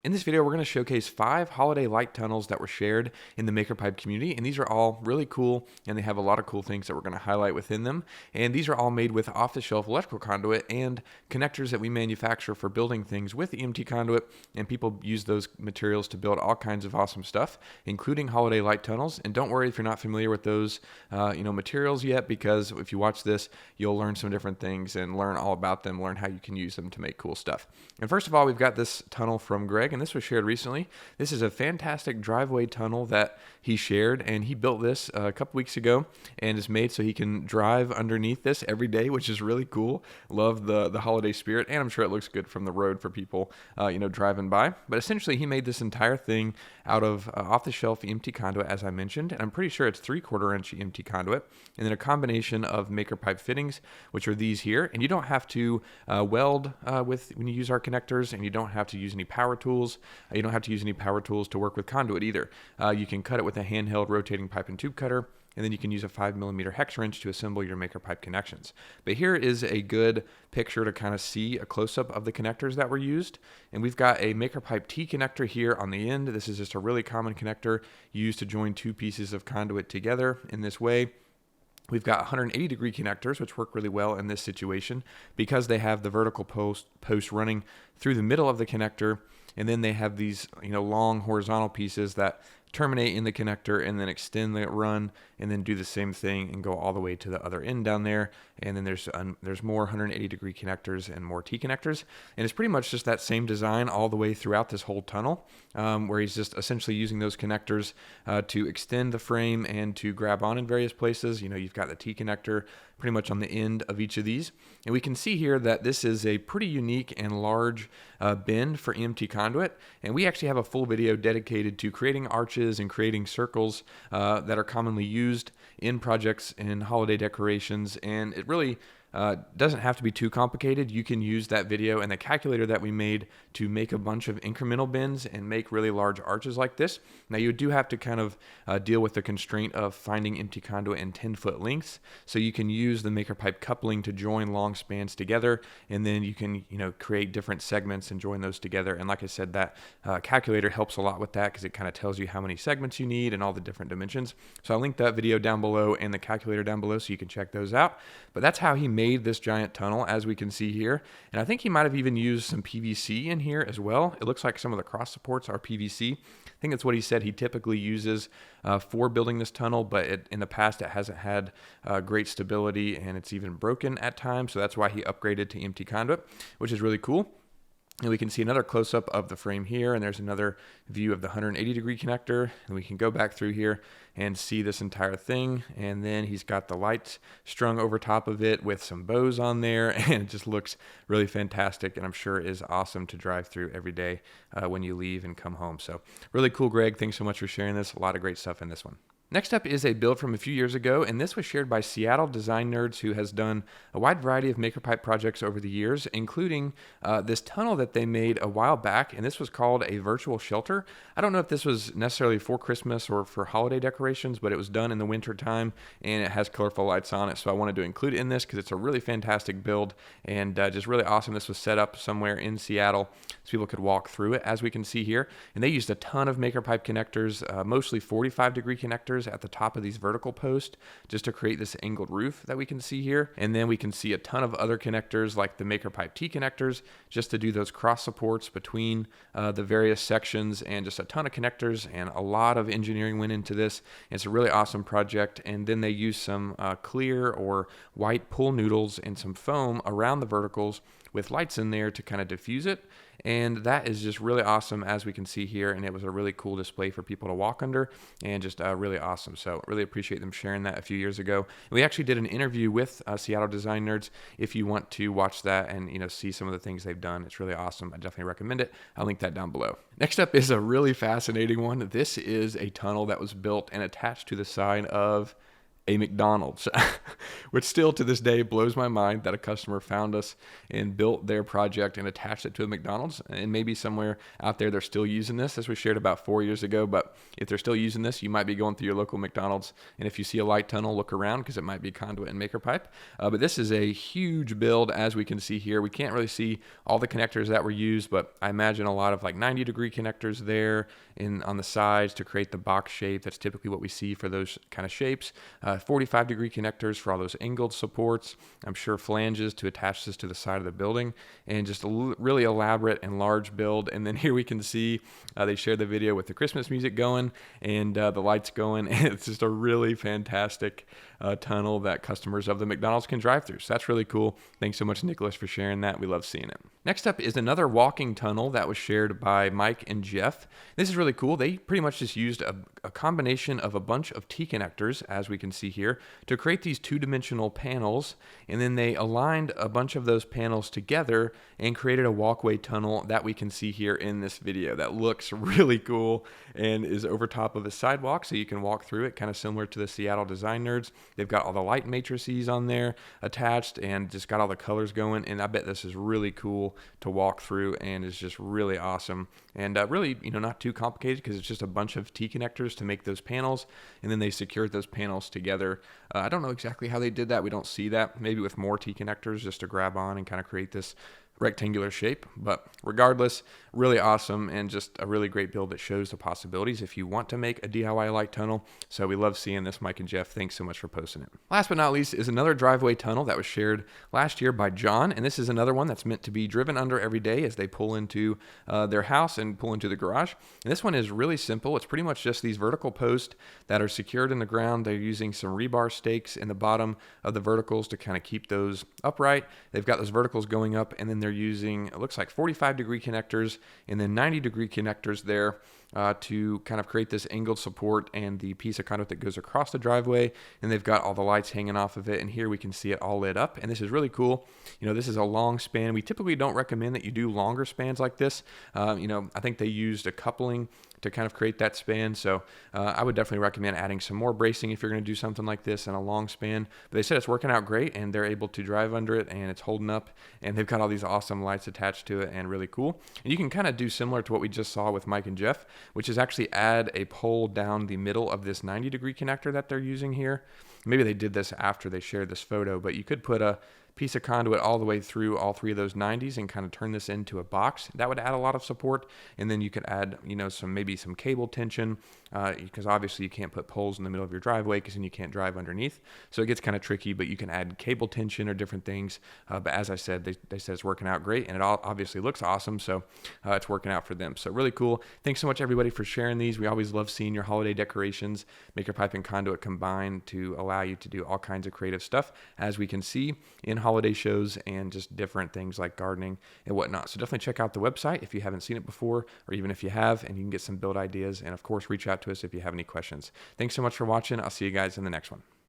In this video, we're going to showcase 5 holiday light tunnels that were shared in the MakerPipe community, and these are all really cool, and they have a lot of cool things that we're going to highlight within them. And these are all made with off-the-shelf electrical conduit and connectors that we manufacture for building things with EMT conduit, and people use those materials to build all kinds of awesome stuff, including holiday light tunnels. And don't worry if you're not familiar with those materials yet, because if you watch this, you'll learn some different things and learn all about them, learn how you can use them to make cool stuff. And first of all, we've got this tunnel from Greg, and this was shared recently. This is a fantastic driveway tunnel that he shared, and he built this a couple weeks ago and is made so he can drive underneath this every day, which is really cool. Love the holiday spirit, and I'm sure it looks good from the road for people driving by. But essentially, he made this entire thing out of off-the-shelf EMT conduit, as I mentioned, and I'm pretty sure it's 3/4 inch EMT conduit, and then a combination of MakerPipe fittings, which are these here. And you don't have to weld when you use our connectors, and you don't have to use any power tools. You don't have to use any power tools to work with conduit either. You can cut it with a handheld rotating pipe and tube cutter, and then you can use a 5mm hex wrench to assemble your MakerPipe connections. But here is a good picture to kind of see a close-up of the connectors that were used. And we've got a MakerPipe T connector here on the end. This is just a really common connector used to join two pieces of conduit together in this way. We've got 180-degree connectors, which work really well in this situation because they have the vertical post running through the middle of the connector, and then they have these long horizontal pieces that terminate in the connector and then extend the run and then do the same thing and go all the way to the other end down there. And then there's more 180-degree connectors and more T connectors. And it's pretty much just that same design all the way throughout this whole tunnel, where he's just essentially using those connectors to extend the frame and to grab on in various places. You've got the T connector pretty much on the end of each of these. And we can see here that this is a pretty unique and large bend for EMT conduit. And we actually have a full video dedicated to creating arches and creating circles that are commonly used in projects and holiday decorations. And it really doesn't have to be too complicated. You can use that video and the calculator that we made to make a bunch of incremental bends and make really large arches like this. Now you do have to kind of deal with the constraint of finding EMT conduit in 10-foot lengths. So you can use the MakerPipe coupling to join long spans together, and then you can create different segments and join those together. And like I said, that calculator helps a lot with that because it kind of tells you how many segments you need and all the different dimensions. So I'll link that video down below and the calculator down below so you can check those out. But that's how he made this giant tunnel, as we can see here. And I think he might have even used some PVC in here as well. It looks like some of the cross supports are PVC. I think that's what he said he typically uses for building this tunnel, but in the past it hasn't had great stability and it's even broken at times. So that's why he upgraded to EMT conduit, which is really cool. And we can see another close-up of the frame here, and there's another view of the 180-degree connector. And we can go back through here and see this entire thing. And then he's got the lights strung over top of it with some bows on there, and it just looks really fantastic, and I'm sure is awesome to drive through every day when you leave and come home. So really cool, Greg. Thanks so much for sharing this. A lot of great stuff in this one. Next up is a build from a few years ago, and this was shared by Seattle Design Nerds, who has done a wide variety of MakerPipe projects over the years, including this tunnel that they made a while back, and this was called a virtual shelter. I don't know if this was necessarily for Christmas or for holiday decorations, but it was done in the winter time, and it has colorful lights on it, so I wanted to include it in this because it's a really fantastic build and just really awesome. This was set up somewhere in Seattle so people could walk through it, as we can see here, and they used a ton of MakerPipe connectors, mostly 45-degree connectors at the top of these vertical posts just to create this angled roof that we can see here. And then we can see a ton of other connectors like the MakerPipe T connectors just to do those cross supports between the various sections, and just a ton of connectors, and a lot of engineering went into this. It's a really awesome project. And then they use some clear or white pool noodles and some foam around the verticals with lights in there to kind of diffuse it. And that is just really awesome, as we can see here. And it was a really cool display for people to walk under, and just really awesome. So really appreciate them sharing that a few years ago. And we actually did an interview with Seattle Design Nerds. If you want to watch that and see some of the things they've done, it's really awesome. I definitely recommend it. I'll link that down below. Next up is a really fascinating one. This is a tunnel that was built and attached to the side of a McDonald's, which still to this day blows my mind that a customer found us and built their project and attached it to a McDonald's. And maybe somewhere out there they're still using this. This was shared about 4 years ago, but if they're still using this, you might be going through your local McDonald's, and if you see a light tunnel, look around because it might be Conduit and MakerPipe. But this is a huge build, as we can see here. We can't really see all the connectors that were used, but I imagine a lot of like 90-degree connectors there on the sides to create the box shape. That's typically what we see for those kind of shapes. 45-degree connectors for all those angled supports. I'm sure flanges to attach this to the side of the building, and just a really elaborate and large build. And then here we can see they shared the video with the Christmas music going and the lights going. And it's just a really fantastic tunnel that customers of the McDonald's can drive through. So that's really cool. Thanks so much, Nicholas, for sharing that. We love seeing it. Next up is another walking tunnel that was shared by Mike and Jeff. This is really cool. They pretty much just used a combination of a bunch of T-connectors, as we can see here, to create these two-dimensional panels, and then they aligned a bunch of those panels together and created a walkway tunnel that we can see here in this video. That looks really cool and is over top of a sidewalk, so you can walk through it, kind of similar to the Seattle Design Nerds. They've got all the light matrices on there attached and just got all the colors going, and I bet this is really cool to walk through and is just really awesome. And really, not too complicated because it's just a bunch of T-connectors to make those panels, and then they secured those panels together. I don't know exactly how they did that. We don't see that. Maybe with more T-connectors just to grab on and kind of create this rectangular shape. But regardless, really awesome and just a really great build that shows the possibilities if you want to make a DIY light tunnel. So we love seeing this, Mike and Jeff. Thanks so much for posting it. Last but not least is another driveway tunnel that was shared last year by John, and this is another one that's meant to be driven under every day as they pull into their house and pull into the garage. And this one is really simple. It's pretty much just these vertical posts that are secured in the ground. They're using some rebar stakes in the bottom of the verticals to kind of keep those upright. They've got those verticals going up, and then they're using, it looks like 45-degree connectors and then 90-degree connectors there to kind of create this angled support and the piece of conduit that goes across the driveway. And they've got all the lights hanging off of it, and here we can see it all lit up, and this is really cool. This is a long span. We typically don't recommend that you do longer spans like this. I think they used a coupling to kind of create that span. So I would definitely recommend adding some more bracing if you're going to do something like this in a long span. But they said it's working out great, and they're able to drive under it, and it's holding up, and they've got all these awesome lights attached to it, and really cool. And you can kind of do similar to what we just saw with Mike and Jeff, which is actually add a pole down the middle of this 90-degree connector that they're using here. Maybe they did this after they shared this photo, but you could put a piece of conduit all the way through all three of those 90s and kind of turn this into a box. That would add a lot of support, and then you could add maybe some cable tension, because obviously you can't put poles in the middle of your driveway because then you can't drive underneath, so it gets kind of tricky. But you can add cable tension or different things, but as I said, they said it's working out great, and it all obviously looks awesome, so it's working out for them. So really cool. Thanks so much, everybody, for sharing these. We always love seeing your holiday decorations. MakerPipe and Conduit combined to allow you to do all kinds of creative stuff, as we can see in holiday shows and just different things like gardening and whatnot. So definitely check out the website if you haven't seen it before, or even if you have, and you can get some build ideas. And of course, reach out to us if you have any questions. Thanks so much for watching. I'll see you guys in the next one.